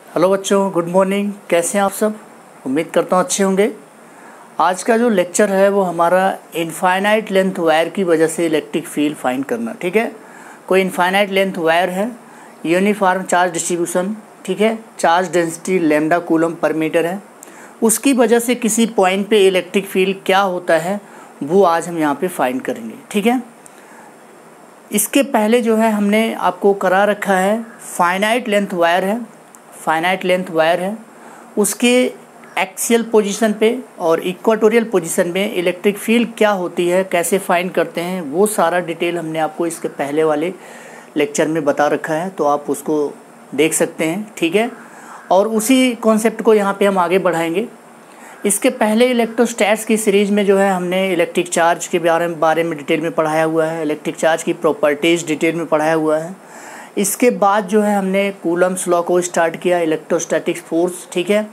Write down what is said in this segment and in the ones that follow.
Hello बच्चों, good morning. कैसे हैं आप सब? उम्मीद करता हूँ अच्छे होंगे। आज का जो लेक्चर है वो हमारा इनफाइनाइट लेंथ वायर की वजह से इलेक्ट्रिक फील्ड फाइंड करना। ठीक है, कोई इनफाइनाइट लेंथ वायर है, यूनिफॉर्म चार्ज डिस्ट्रीब्यूशन, ठीक है, charge density lambda coulomb per metre है, उसकी वजह से किसी पॉइंट पे इलेक्ट्रिक फील्ड क्या होता है वो आज हम यहाँ पे फाइंड करेंगे। ठीक है, इसके पहले जो है हमने आपको करा रखा है फाइनाइट लेंथ वायर है, फाइनाइट लेंथ वायर है, उसके एक्सियल पोजीशन पे और इक्वाटोरियल पोजीशन में इलेक्ट्रिक फील्ड क्या होती है, कैसे फाइंड करते हैं, वो सारा डिटेल हमने आपको इसके पहले वाले लेक्चर में बता रखा है, तो आप उसको देख सकते हैं। ठीक है, और उसी कॉन्सेप्ट को यहाँ पे हम आगे बढ़ाएंगे। इसके पहले इलेक्ट्रोस्टैट्स की सीरीज़ में जो है हमने इलेक्ट्रिक चार्ज के बारे में डिटेल में पढ़ाया हुआ है, इलेक्ट्रिक चार्ज की प्रॉपर्टीज़ डिटेल में पढ़ाया हुआ है। इसके बाद जो है हमने कूलम्स लॉ को स्टार्ट किया, इलेक्ट्रोस्टैटिक फोर्स। ठीक है,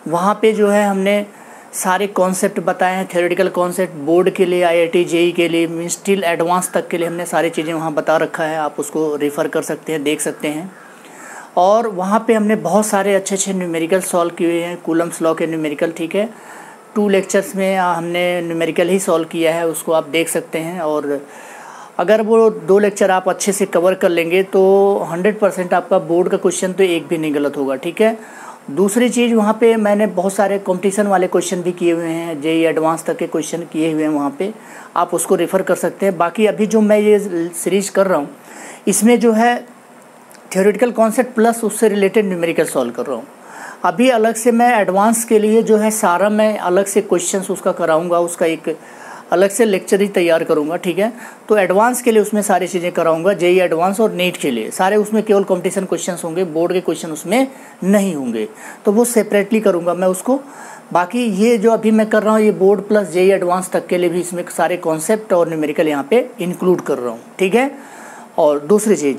वहाँ पे जो है हमने सारे कॉन्सेप्ट बताए हैं, थ्योरेटिकल कॉन्सेप्ट बोर्ड के लिए, IIT JEE के लिए, मींस टिल एडवांस तक के लिए हमने सारी चीज़ें वहाँ बता रखा है। आप उसको रेफ़र कर सकते हैं, देख सकते हैं। और वहाँ पे हमने बहुत सारे अच्छे न्यूमेरिकल सॉल्व किए हुए हैं, कूलम्स लॉ के न्यूमेरिकल। ठीक है, 2 लेक्चर्स में हमने न्यूमेरिकल ही सॉल्व किया है, उसको आप देख सकते हैं। और अगर वो 2 लेक्चर आप अच्छे से कवर कर लेंगे तो 100% आपका बोर्ड का क्वेश्चन तो एक भी नहीं गलत होगा। ठीक है, दूसरी चीज़, वहाँ पे मैंने बहुत सारे कंपटीशन वाले क्वेश्चन भी किए हुए हैं, JEE एडवांस तक के क्वेश्चन किए हुए हैं, वहाँ पे आप उसको रेफ़र कर सकते हैं। बाकी अभी जो मैं ये सीरीज़ कर रहा हूँ इसमें जो है थ्योरेटिकल कॉन्सेप्ट प्लस उससे रिलेटेड न्यूमेरिकल सॉल्व कर रहा हूँ। अभी अलग से मैं एडवांस के लिए जो है सारा मैं अलग से क्वेश्चंस उसका कराऊंगा, उसका एक अलग से लेक्चर ही तैयार करूंगा। ठीक है, तो एडवांस के लिए उसमें सारी चीज़ें कराऊंगा, JEE एडवांस और नीट के लिए सारे उसमें केवल कंपटीशन क्वेश्चंस होंगे, बोर्ड के क्वेश्चन उसमें नहीं होंगे, तो वो सेपरेटली करूँगा मैं उसको। बाकी ये जो अभी मैं कर रहा हूँ ये बोर्ड प्लस JEE एडवांस तक के लिए भी इसमें सारे कॉन्सेप्ट और न्यूमेरिकल यहाँ पे इंक्लूड कर रहा हूँ। ठीक है, और दूसरी चीज़,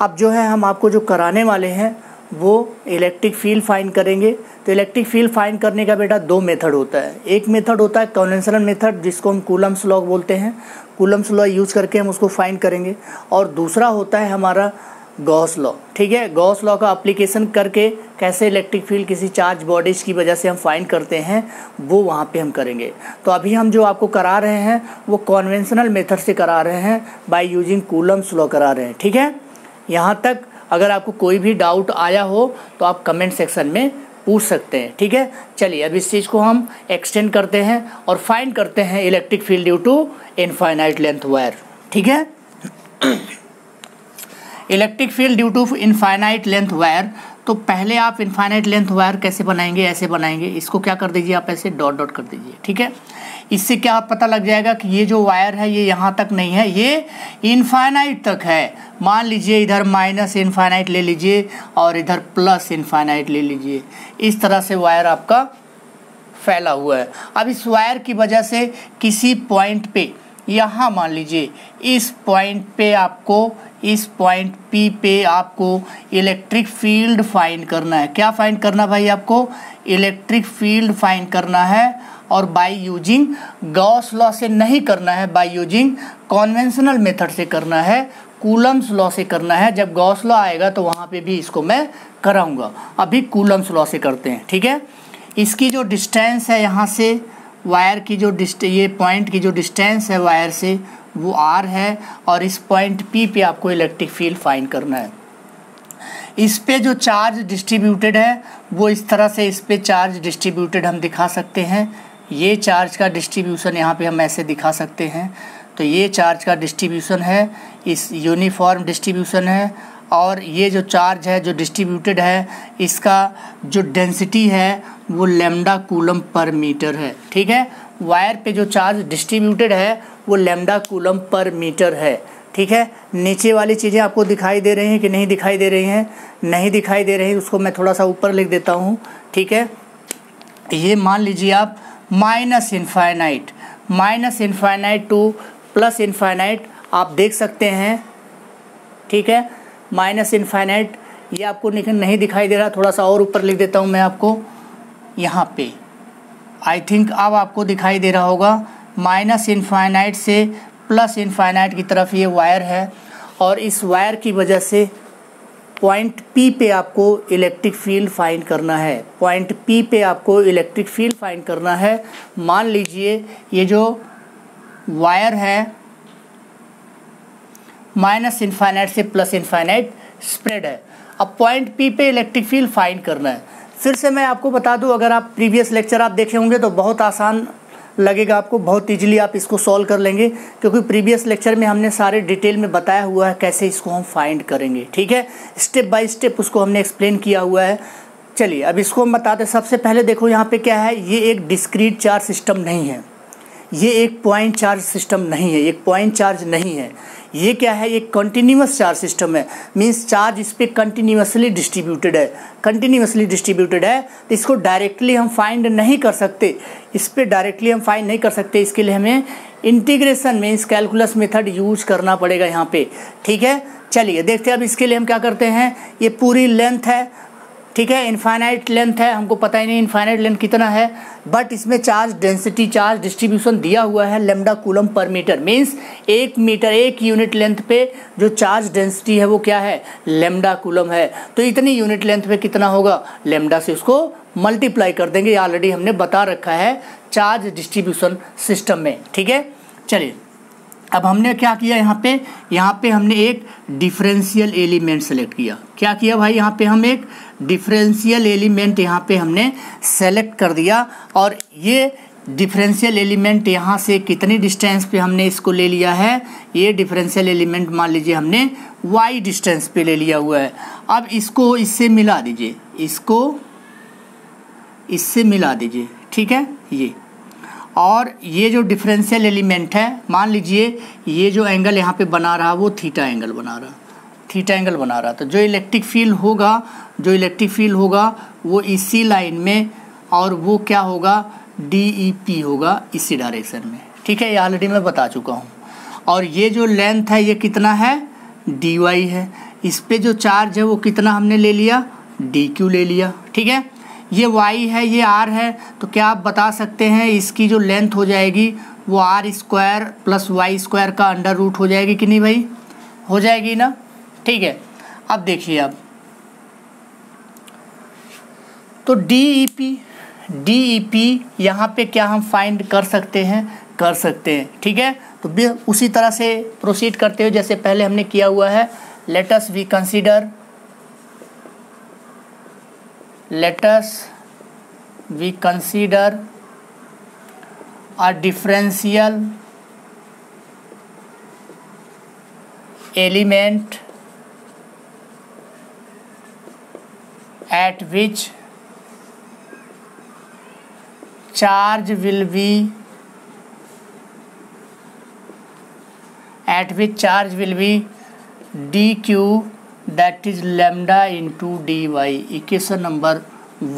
अब जो है हम आपको जो कराने वाले हैं वो इलेक्ट्रिक फील्ड फाइंड करेंगे। तो इलेक्ट्रिक फील्ड फाइंड करने का बेटा 2 मेथड होता है। एक मेथड होता है कन्वेंशनल मेथड, जिसको हम कूलम्स लॉ बोलते हैं, कूलम्स लॉ यूज़ करके हम उसको फाइंड करेंगे। और दूसरा होता है हमारा गॉस लॉ। ठीक है, गॉस लॉ का एप्लीकेशन करके कैसे इलेक्ट्रिक फील्ड किसी चार्ज बॉडीज़ की वजह से हम फाइंड करते हैं वो वहाँ पे हम करेंगे। तो अभी हम जो आपको करा रहे हैं वो कन्वेंशनल मेथड से करा रहे हैं, बाय यूजिंग कूलम्स लॉ करा रहे हैं। ठीक है, यहाँ तक अगर आपको कोई भी डाउट आया हो तो आप कमेंट सेक्शन में पूछ सकते हैं। ठीक है, चलिए अब इस चीज़ को हम एक्सटेंड करते हैं और फाइंड करते हैं electric field due to infinite length wire. ठीक है, electric field due to infinite length wire. तो पहले आप इनफाइनाइट लेंथ वायर कैसे बनाएंगे, ऐसे बनाएंगे, इसको क्या कर दीजिए आप, ऐसे डॉट डॉट कर दीजिए। ठीक है, इससे क्या पता लग जाएगा कि ये जो वायर है ये यहाँ तक नहीं है, ये इनफाइनाइट तक है। मान लीजिए इधर माइनस इनफाइनाइट ले लीजिए और इधर प्लस इनफाइनाइट ले लीजिए, इस तरह से वायर आपका फैला हुआ है। अब इस वायर की वजह से किसी पॉइंट पे, यहाँ मान लीजिए इस पॉइंट पे आपको, इस पॉइंट P पे आपको इलेक्ट्रिक फील्ड फाइंड करना है। क्या फाइंड करना भाई, आपको इलेक्ट्रिक फील्ड फाइंड करना है। और बाय यूजिंग गॉस लॉ से नहीं करना है, बाय यूजिंग कन्वेंशनल मेथड से करना है, कूलम्स लॉ से करना है। जब गॉस लॉ आएगा तो वहाँ पे भी इसको मैं कराऊंगा, अभी कूलम्स लॉ से करते हैं। ठीक है, इसकी जो डिस्टेंस है यहाँ से वायर की, जो ये पॉइंट की जो डिस्टेंस है वायर से वो R है, और इस पॉइंट P पे आपको इलेक्ट्रिक फील्ड फाइंड करना है। इस पे जो चार्ज डिस्ट्रीब्यूटेड है वो इस तरह से, इस पे चार्ज डिस्ट्रीब्यूटेड हम दिखा सकते हैं। ये चार्ज का डिस्ट्रीब्यूशन यहाँ पे हम ऐसे दिखा सकते हैं। तो ये चार्ज का डिस्ट्रीब्यूशन है, इस यूनिफॉर्म डिस्ट्रीब्यूशन है। और ये जो चार्ज है जो डिस्ट्रीब्यूटेड है, इसका जो डेंसिटी है वो लैम्डा कूलम पर मीटर है। ठीक है, वायर पे जो चार्ज डिस्ट्रीब्यूटेड है वो लैम्डा कूलम पर मीटर है। ठीक है, नीचे वाली चीज़ें आपको दिखाई दे रही हैं कि नहीं दिखाई दे रही हैं? नहीं दिखाई दे रही, उसको मैं थोड़ा सा ऊपर लिख देता हूँ। ठीक है, ये मान लीजिए आप minus infinite two plus infinite आप देख सकते हैं। ठीक है, माइनस इनफाइनाइट ये आपको नहीं दिखाई दे रहा, थोड़ा सा और ऊपर लिख देता हूँ मैं आपको यहाँ पे। आई थिंक अब आपको दिखाई दे रहा होगा। माइनस इनफाइनाइट से प्लस इनफाइनाइट की तरफ ये वायर है, और इस वायर की वजह से पॉइंट P पे आपको इलेक्ट्रिक फील्ड फाइंड करना है। पॉइंट P पे आपको इलेक्ट्रिक फील्ड फाइंड करना है। मान लीजिए ये जो वायर है माइनस इनफाइनाइट से प्लस इनफाइनाइट स्प्रेड है। अब पॉइंट P पे इलेक्ट्रिक फील्ड फाइंड करना है। फिर से मैं आपको बता दूं, अगर आप प्रीवियस लेक्चर आप देखे होंगे तो बहुत आसान लगेगा आपको, बहुत इजीली आप इसको सॉल्व कर लेंगे, क्योंकि प्रीवियस लेक्चर में हमने सारे डिटेल में बताया हुआ है कैसे इसको हम फाइंड करेंगे। ठीक है, स्टेप बाय स्टेप उसको हमने एक्सप्लेन किया हुआ है। चलिए अब इसको हम बताते हैं। सबसे पहले देखो यहाँ पे क्या है, ये एक डिस्क्रीट चार्ज सिस्टम नहीं है, ये एक पॉइंट चार्ज सिस्टम नहीं है, एक पॉइंट चार्ज नहीं है। ये क्या है, एक कंटिन्यूअस चार्ज सिस्टम है। मींस चार्ज इस पे कंटिन्यूअसली डिस्ट्रीब्यूटेड है, कंटिन्यूअसली डिस्ट्रीब्यूटेड है। तो इसको डायरेक्टली हम फाइंड नहीं कर सकते, इस पे डायरेक्टली हम फाइंड नहीं कर सकते। इसके लिए हमें integration means calculus method use करना पड़ेगा यहाँ पे। ठीक है, चलिए देखते हैं अब इसके लिए हम क्या करते हैं। ये पूरी लेंथ है, ठीक है, इनफाइनाइट लेंथ है, हमको पता ही नहीं इनफाइनाइट लेंथ कितना है, बट इसमें चार्ज डेंसिटी, चार्ज डिस्ट्रीब्यूशन दिया हुआ है lambda coulomb per metre. Means 1 metre, 1 unit length पे जो चार्ज डेंसिटी है वो क्या है, लैम्डा कूलम है। तो इतनी यूनिट लेंथ पे कितना होगा, लैम्डा से उसको मल्टीप्लाई कर देंगे। ऑलरेडी हमने बता रखा है चार्ज डिस्ट्रीब्यूशन सिस्टम में। ठीक है, चलिए अब हमने क्या किया, यहाँ पे हमने एक डिफरेंशियल एलिमेंट सेलेक्ट किया। क्या किया भाई, यहाँ पे हम एक डिफरेंशियल एलिमेंट यहाँ पे हमने सेलेक्ट कर दिया। और ये डिफरेंशियल एलिमेंट यहाँ से कितनी डिस्टेंस पे हमने इसको ले लिया है, ये डिफरेंशियल एलिमेंट मान लीजिए हमने y डिस्टेंस पे ले लिया हुआ है। अब इसको इससे मिला दीजिए, इसको इससे मिला दीजिए। ठीक है, ये और ये जो डिफरेंशियल एलिमेंट है, मान लीजिए ये जो एंगल यहाँ पे बना रहा वो थीटा एंगल बना रहा, थीटा एंगल बना रहा। तो जो इलेक्ट्रिक फील्ड होगा वो इसी लाइन में, और वो क्या होगा, DEP होगा इसी डायरेक्शन में। ठीक है, ये ऑलरेडी मैं बता चुका हूँ। और ये जो लेंथ है ये कितना है, dy है। इस पे जो चार्ज है वो कितना हमने ले लिया, dq ले लिया। ठीक है, ये y है, ये r है। तो क्या आप बता सकते हैं इसकी जो लेंथ हो जाएगी वो r² प्लस y² का अंडर रूट हो जाएगी कि नहीं भाई, हो जाएगी ना। ठीक है, अब देखिए अब तो DEP यहाँ पे क्या हम फाइंड कर सकते हैं, ठीक है। तो उसी तरह से प्रोसीड करते हुए जैसे पहले हमने किया हुआ है। Let us we consider a differential element at which charge will be dq, that is lambda into dy। Equation number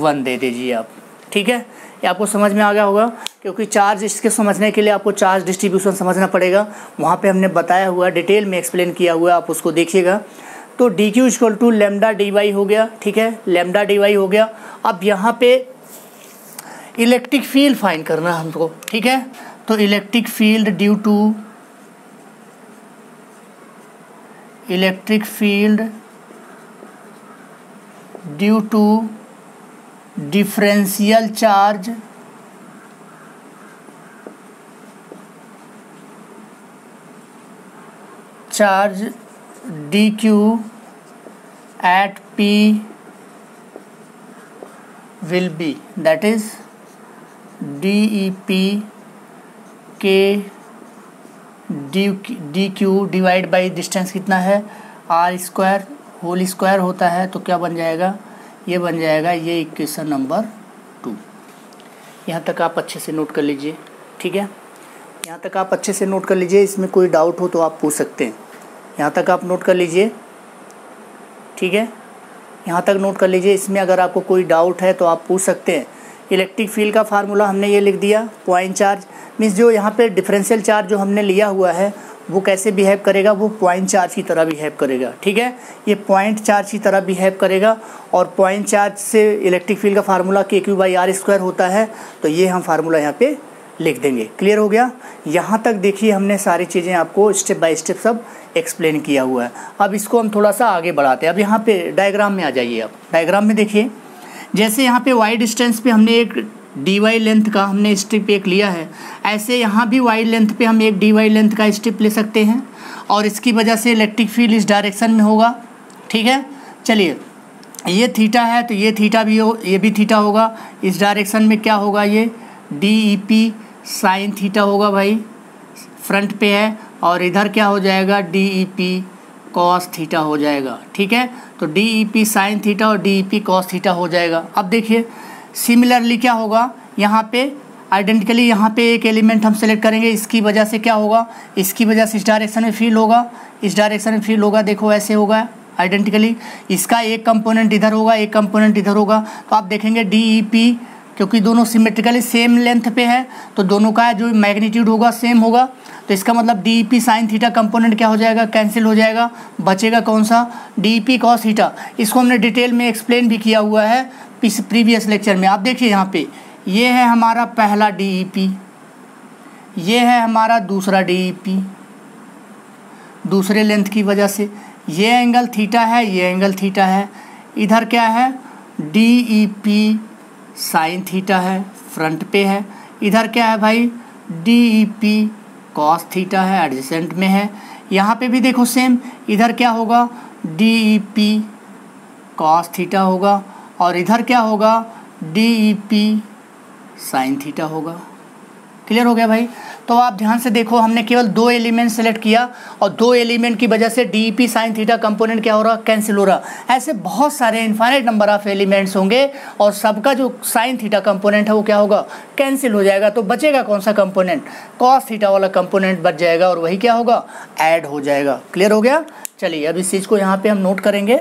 1 दे दीजिए आप। ठीक है, ये आपको समझ में आ गया होगा, क्योंकि चार्ज इसके समझने के लिए आपको चार्ज डिस्ट्रीब्यूशन समझना पड़ेगा। वहाँ पे हमने बताया हुआ, डिटेल में एक्सप्लेन किया हुआ, आप उसको देखिएगा। तो dq equal to lambda dy हो गया। ठीक है, लैम्डा dy हो गया। अब यहाँ पे इलेक्ट्रिक फील्ड फाइंड करना है हमको। ठीक है, तो electric field due to differential charge dq at p will be, that is dep के dq डिवाइड बाई डिस्टेंस कितना है, r² होल स्क्वायर होता है। तो क्या बन जाएगा, ये बन जाएगा ये इक्वेशन नंबर 2। यहाँ तक आप अच्छे से नोट कर लीजिए। ठीक है, यहाँ तक आप अच्छे से नोट कर लीजिए। इसमें कोई डाउट हो तो आप पूछ सकते हैं। यहाँ तक आप नोट कर लीजिए। ठीक है, यहाँ तक नोट कर लीजिए। इसमें अगर आपको कोई डाउट है तो आप पूछ सकते हैं। इलेक्ट्रिक फील्ड का फार्मूला हमने ये लिख दिया। पॉइंट चार्ज मीन्स जो यहाँ पे डिफरेंशियल चार्ज जो हमने लिया हुआ है वो कैसे बिहेव करेगा, वो पॉइंट चार्ज की तरह बिहेव करेगा। ठीक है, ये पॉइंट चार्ज की तरह बिहेव करेगा। और पॉइंट चार्ज से इलेक्ट्रिक फील्ड का फार्मूला KQ/R² होता है। तो ये हम फार्मूला यहाँ पे लिख देंगे। क्लियर हो गया? यहाँ तक देखिए हमने सारी चीज़ें आपको स्टेप बाय स्टेप सब एक्सप्लेन किया हुआ है। अब इसको हम थोड़ा सा आगे बढ़ाते हैं। अब यहाँ पे डायग्राम में आ जाइए। अब डायग्राम में देखिए, जैसे यहाँ पे वाई डिस्टेंस पे हमने एक डी वाई लेंथ का हमने स्ट्रिप एक लिया है, ऐसे यहाँ भी वाई लेंथ पे हम एक डी वाई लेंथ का स्ट्रिप ले सकते हैं और इसकी वजह से इलेक्ट्रिक फील्ड इस डायरेक्शन में होगा। ठीक है, चलिए ये थीटा है तो ये थीटा भी हो, ये भी थीटा होगा। इस डायरेक्शन में क्या होगा, ये D E P sine theta होगा भाई, फ्रंट पे है, और इधर क्या हो जाएगा, D E P cos theta हो जाएगा। ठीक है, तो D E P sine theta और D E P cos theta हो जाएगा। अब देखिए सिमिलरली क्या होगा, यहाँ पे आइडेंटिकली यहाँ पे एक एलिमेंट हम सेलेक्ट करेंगे, इसकी वजह से क्या होगा, इसकी वजह से इस डायरेक्शन में फील होगा, इस डायरेक्शन में फील होगा। देखो ऐसे होगा आइडेंटिकली, इसका एक कंपोनेंट इधर होगा, एक कंपोनेंट इधर होगा। तो आप देखेंगे डी ई पी, क्योंकि दोनों सिमेट्रिकली सेम लेंथ पे है तो दोनों का जो मैग्नीट्यूड होगा सेम होगा। तो इसका मतलब D E P sine theta component क्या हो जाएगा, कैंसिल हो जाएगा। बचेगा कौन सा, D E P cos theta. इसको हमने डिटेल में एक्सप्लेन भी किया हुआ है प्रीवियस लेक्चर में। आप देखिए यहाँ पे ये है हमारा पहला डी ई पी, ये है हमारा दूसरा डी ई पी, दूसरे लेंथ की वजह से ये एंगल थीटा है, ये एंगल थीटा है। इधर क्या है, D E P sine theta है, फ्रंट पे है। इधर क्या है भाई, D E P cos theta है, एडजेसेंट में है। यहाँ पे भी देखो सेम, इधर क्या होगा, D E P cos theta होगा और इधर क्या होगा, D E P sine theta होगा। क्लियर हो गया भाई? तो आप ध्यान से देखो, हमने केवल दो एलिमेंट सेलेक्ट किया और दो एलिमेंट की वजह से D E P sine theta component क्या हो रहा, कैंसिल हो रहा। ऐसे बहुत सारे इनफाइनाइट नंबर ऑफ एलिमेंट्स होंगे और सबका जो साइन थीटा कंपोनेंट है वो क्या होगा, कैंसिल हो जाएगा। तो बचेगा कौन सा कंपोनेंट, कॉस थीटा वाला कंपोनेंट बच जाएगा और वही क्या होगा, ऐड हो जाएगा। क्लियर हो गया? चलिए अब इस चीज़ को यहाँ पे हम नोट करेंगे।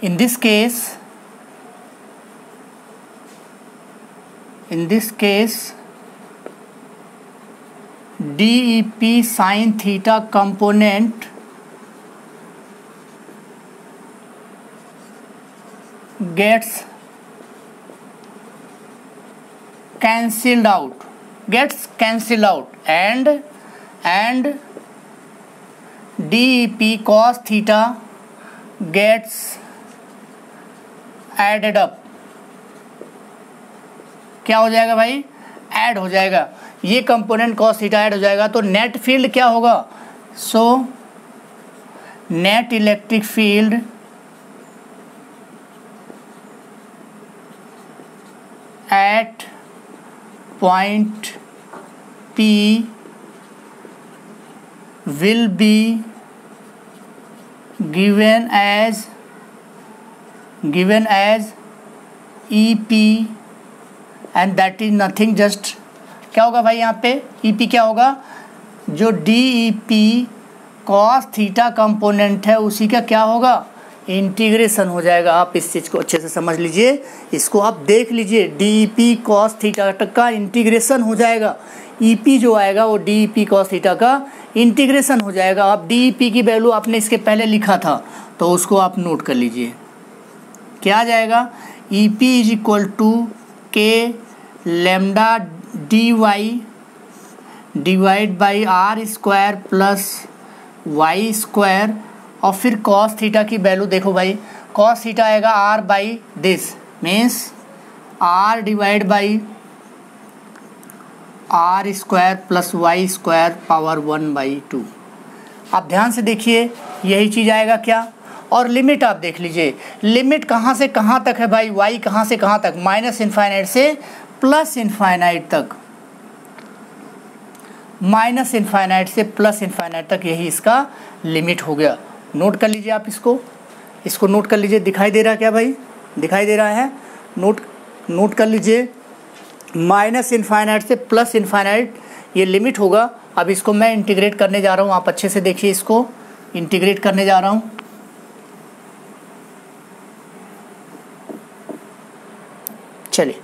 In this case DEP sin theta component gets cancelled out and DEP cos theta gets added up. क्या हो जाएगा भाई, ऐड हो जाएगा। ये कंपोनेंट कॉस थीटा ऐड हो जाएगा तो नेट फील्ड क्या होगा, so net electric field at point P will be given as EP and that is nothing just क्या होगा भाई, यहाँ पे EP क्या होगा, जो DEP cos थीटा कंपोनेंट है उसी का क्या होगा, इंटीग्रेशन हो जाएगा। आप इस चीज़ को अच्छे से समझ लीजिए, इसको आप देख लीजिए, DEP cos थीटा का इंटीग्रेशन हो जाएगा। EP जो आएगा वो DEP cos थीटा का इंटीग्रेशन हो जाएगा। आप DEP की वैल्यू आपने इसके पहले लिखा था तो उसको आप नोट कर लीजिए। क्या आ जाएगा, EP is equal to K lambda D Y divide by R square plus Y square और फिर कॉस थीटा की वैल्यू देखो भाई, कॉस थीटा आएगा R by this means R divide by R square plus Y square power 1/2। आप ध्यान से देखिए यही चीज़ आएगा क्या। और लिमिट आप देख लीजिए, लिमिट कहाँ से कहाँ तक है भाई, y कहाँ से कहाँ तक, माइनस इनफाइनाइट से प्लस इनफाइनाइट तक, माइनस इनफाइनाइट से प्लस इनफाइनाइट तक, यही इसका लिमिट हो गया। नोट कर लीजिए आप इसको नोट कर लीजिए। दिखाई दे रहा है क्या भाई, दिखाई दे रहा है, नोट कर लीजिए। माइनस इनफाइनाइट से प्लस इनफाइनाइट ये लिमिट होगा। अब इसको मैं इंटीग्रेट करने जा रहा हूँ, आप अच्छे से देखिए, इसको इंटीग्रेट करने जा रहा हूँ। चलिए,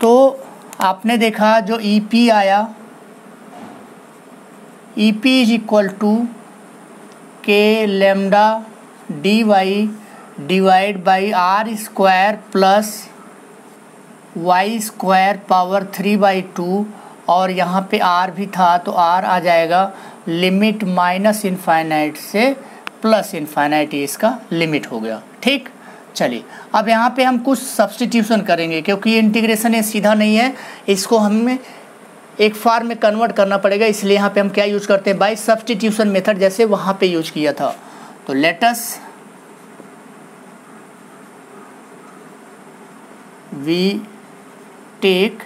तो आपने देखा जो EP आया, EP is equal to K lambda D Y divide by R square plus Y square power 3/2, और यहाँ पे आर भी था तो आर आ जाएगा लिमिट माइनस इनफाइनाइट से प्लस इनफाइनाइट, ये इसका लिमिट हो गया। ठीक, चलिए अब यहाँ पे हम कुछ सब्स्टिट्यूशन करेंगे, क्योंकि ये इंटीग्रेशन ये सीधा नहीं है, इसको हमें एक फॉर्म में कन्वर्ट करना पड़ेगा, इसलिए यहाँ पे हम क्या यूज करते हैं, बाय सब्स्टिट्यूशन मेथड, जैसे वहाँ पे यूज किया था। तो let us we take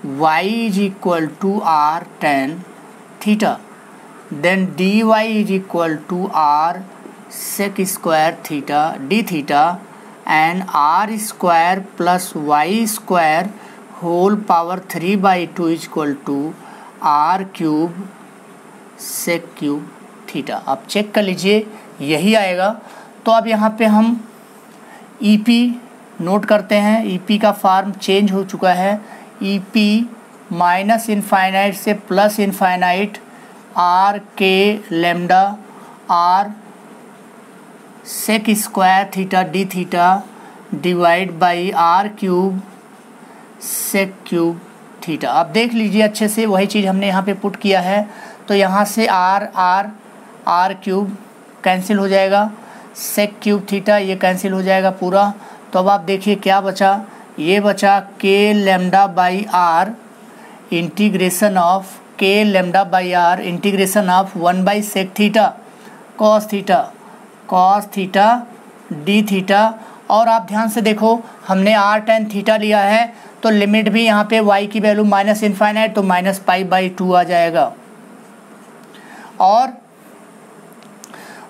y is equal to r tan theta, then dy is equal to r sec square theta d theta, and r square plus y square whole power 3/2 is equal to r cube sec cube theta। अब check कर लीजिए, यही आएगा। तो अब यहाँ पे हम EP नोट करते हैं, EP का फॉर्म चेंज हो चुका है, EP माइनस इनफाइनाइट से plus infinite R K lambda R sec square theta D theta divide by R cube sec cube theta. अब देख लीजिए अच्छे से, वही चीज़ हमने यहाँ पे पुट किया है। तो यहाँ से आर क्यूब कैंसिल हो जाएगा, सेक क्यूब थीटा ये कैंसिल हो जाएगा पूरा। तो अब आप देखिए क्या बचा, ये बचा k lambda by r integration of k lambda by r integration of 1/sec theta cos theta D theta. और आप ध्यान से देखो, हमने आर टेन थीटा लिया है, तो लिमिट भी यहाँ पे y की वैल्यू माइनस इनफाइनाइट तो -π/2 आ जाएगा, और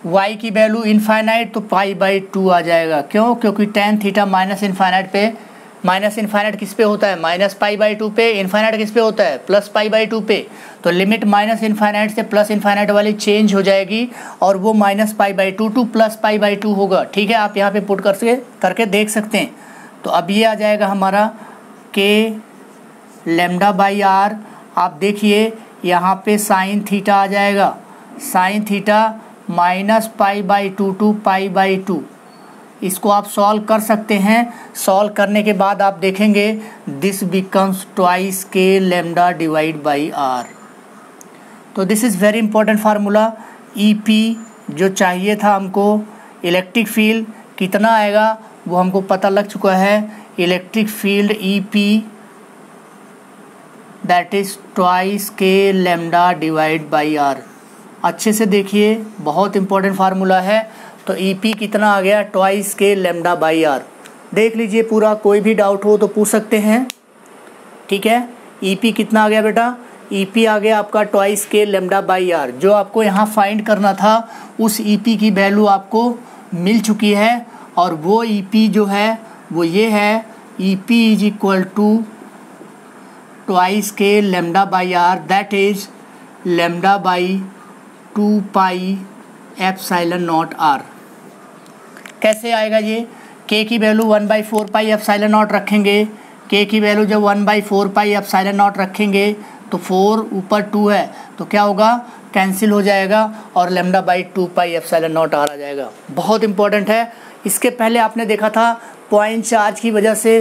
y की वैल्यू इनफाइनाइट तो π/2 आ जाएगा। क्यों? क्योंकि tan थीटा माइनस इनफाइनाइट पे, माइनस इनफाइनाइट किस पे होता है, -π/2 पे, इनफाइनाइट किस पे होता है, +π/2 पे। तो लिमिट माइनस इनफाइनाइट से प्लस इनफाइनाइट वाली चेंज हो जाएगी, और वो -π/2 टू +π/2 होगा। ठीक है, आप यहाँ पे पुट करके देख सकते हैं। तो अब ये आ जाएगा हमारा के लेमडा बाई आर। आप देखिए यहाँ पे साइन थीटा आ जाएगा, साइन थीटा -π/2 टू π/2। इसको आप सॉल्व कर सकते हैं। सॉल्व करने के बाद आप देखेंगे this becomes twice k lambda divide by are. तो this is very important formula. EP जो चाहिए था हमको, इलेक्ट्रिक फील्ड कितना आएगा वो हमको पता लग चुका है। Electric field EP that is twice k lambda divide by are. अच्छे से देखिए, बहुत इंपॉर्टेंट फार्मूला है। तो EP कितना आ गया, twice k lambda by are. देख लीजिए पूरा, कोई भी डाउट हो तो पूछ सकते हैं। ठीक है, EP कितना आ गया बेटा, EP आ गया आपका twice k lambda by are. जो आपको यहाँ फाइंड करना था उस EP की वैल्यू आपको मिल चुकी है, और वो EP जो है वो ये है, EP is equal to twice k lambda by r, that is lambda by 2π epsilon naught r. कैसे आएगा ये, k की वैल्यू 1/4π एप्सिलॉन नॉट रखेंगे। k की वैल्यू जब 1/4π एप्सिलॉन नॉट रखेंगे तो 4 ऊपर 2 है तो क्या होगा, कैंसिल हो जाएगा, और lambda by 2π epsilon naught r आ जाएगा। बहुत इंपॉर्टेंट है। इसके पहले आपने देखा था पॉइंट चार्ज की वजह से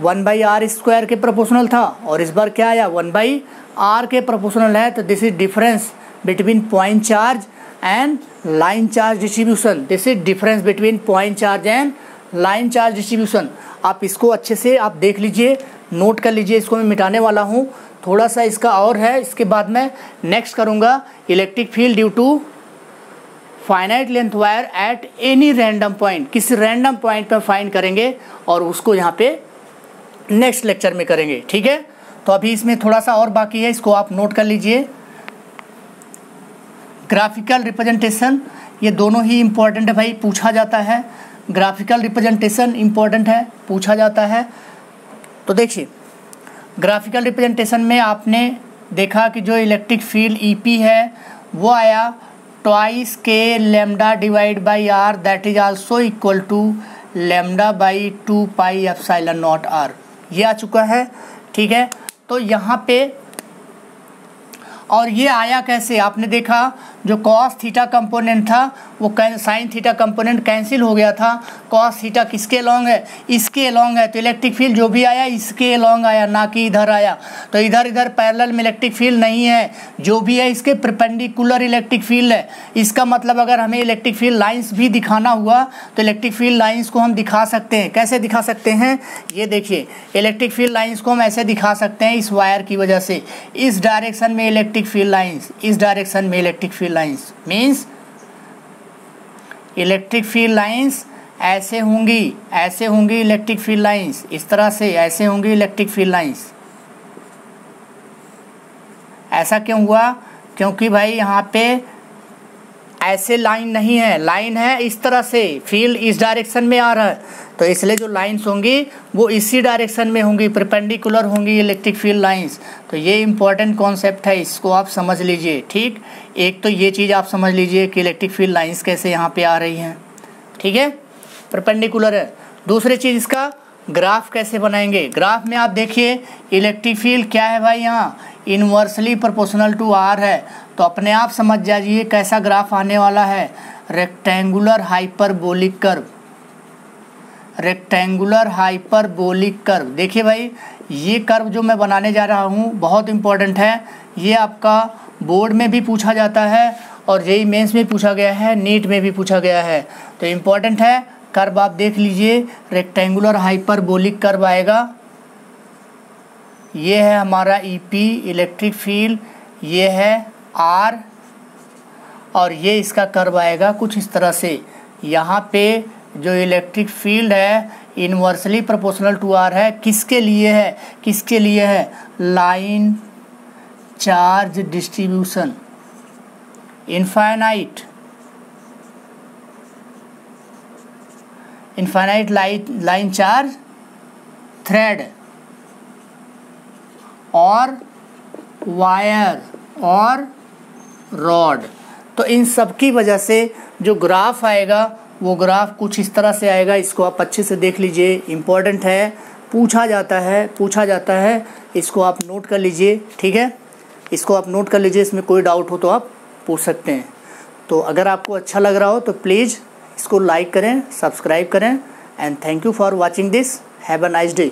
1/r² के प्रोपोर्शनल था, और इस बार क्या आया, 1/r के प्रोपोर्शनल है। तो this is difference between point charge and line charge distribution. This is difference between point charge and line charge distribution. आप इसको अच्छे से आप देख लीजिए, नोट कर लीजिए। इसको मैं मिटाने वाला हूँ, थोड़ा सा इसका और है, इसके बाद मैं नेक्स्ट करूँगा electric field due to finite length wire at any random point. किसी रैंडम पॉइंट पर फाइंड करेंगे और उसको यहाँ पे नेक्स्ट लेक्चर में करेंगे। ठीक है, तो अभी इसमें थोड़ा सा और बाकी है, इसको आप नोट कर लीजिए। ग्राफिकल रिप्रेजेंटेशन, ये दोनों ही इम्पोर्टेंट है भाई, पूछा जाता है। ग्राफिकल रिप्रेजेंटेशन इम्पोर्टेंट है, पूछा जाता है। तो देखिए ग्राफिकल रिप्रेजेंटेशन में आपने देखा कि जो इलेक्ट्रिक फील्ड EP है वो आया twice k lambda divide by r, that is also equal to lambda by 2π epsilon naught r. ये आ चुका है। ठीक है, तो यहाँ पे, और ये आया कैसे, आपने देखा जो कॉस थीटा कंपोनेंट था वो साइन थीटा कंपोनेंट कैंसिल हो गया था। कॉस थीटा किसके अलोंग है, इसके अलोंग है, तो इलेक्ट्रिक फील्ड जो भी आया इसके अलोंग आया, ना कि इधर आया। तो इधर इधर पैरेलल में इलेक्ट्रिक फील्ड नहीं है, जो भी है इसके परपेंडिकुलर इलेक्ट्रिक फील्ड है। इसका मतलब अगर हमें इलेक्ट्रिक फील्ड लाइंस भी दिखाना हुआ तो इलेक्ट्रिक फील्ड लाइंस को हम दिखा सकते हैं। कैसे दिखा सकते हैं, ये देखिए, इलेक्ट्रिक फील्ड लाइंस को हम ऐसे दिखा सकते हैं, इस वायर की वजह से इस डायरेक्शन में इलेक्ट्रिक फील्ड लाइंस, इस डायरेक्शन में electric field lines means electric field lines ऐसे होंगी, ऐसे होंगी इलेक्ट्रिक फील्ड लाइंस, इस तरह से ऐसे होंगी इलेक्ट्रिक फील्ड लाइंस। ऐसा क्यों हुआ, क्योंकि भाई यहाँ पे ऐसे लाइन नहीं है, लाइन है इस तरह से, फील्ड इस डायरेक्शन में आ रहा है, तो इसलिए जो लाइंस होंगी वो इसी डायरेक्शन में होंगी, परपेंडिकुलर होंगी इलेक्ट्रिक फील्ड लाइंस। तो ये इंपॉर्टेंट कॉन्सेप्ट है, इसको आप समझ लीजिए। ठीक, एक तो ये चीज़ आप समझ लीजिए कि इलेक्ट्रिक फील्ड लाइंस कैसे यहाँ पे आ रही हैं, ठीक है, परपेंडिकुलर है। दूसरी चीज़, इसका ग्राफ कैसे बनाएंगे। ग्राफ में आप देखिए इलेक्ट्रिक फील्ड क्या है भाई, यहाँ इनवर्सली प्रोपोर्शनल टू आर है, तो अपने आप समझ जाइए कैसा ग्राफ आने वाला है, rectangular hyperbolic curve, rectangular hyperbolic curve. देखिए भाई, ये कर्व जो मैं बनाने जा रहा हूँ बहुत इंपॉर्टेंट है, ये आपका बोर्ड में भी पूछा जाता है और जेईई मेंस में पूछा गया है, नीट में भी पूछा गया है, तो इम्पॉर्टेंट है। कर्व आप देख लीजिए, रेक्टेंगुलर हाइपरबोलिक कर्व आएगा, ये है हमारा ईपी इलेक्ट्रिक फील्ड, ये है आर, और ये इसका कर्व आएगा कुछ इस तरह से। यहाँ पे जो इलेक्ट्रिक फील्ड है इनवर्सली प्रोपोर्शनल टू आर है, किसके लिए है, किसके लिए है, line charge distribution, infinite line charge thread और वायर और रॉड। तो इन सब की वजह से जो ग्राफ आएगा वो ग्राफ कुछ इस तरह से आएगा, इसको आप अच्छे से देख लीजिए, इम्पोर्टेंट है, पूछा जाता है, इसको आप नोट कर लीजिए, ठीक है, इसको आप नोट कर लीजिए, इसमें कोई डाउट हो तो आप पूछ सकते हैं। तो अगर आपको अच्छा लग रहा हो तो प्लीज़ इसको लाइक करें, सब्सक्राइब करें, and thank you for watching this, have a nice day.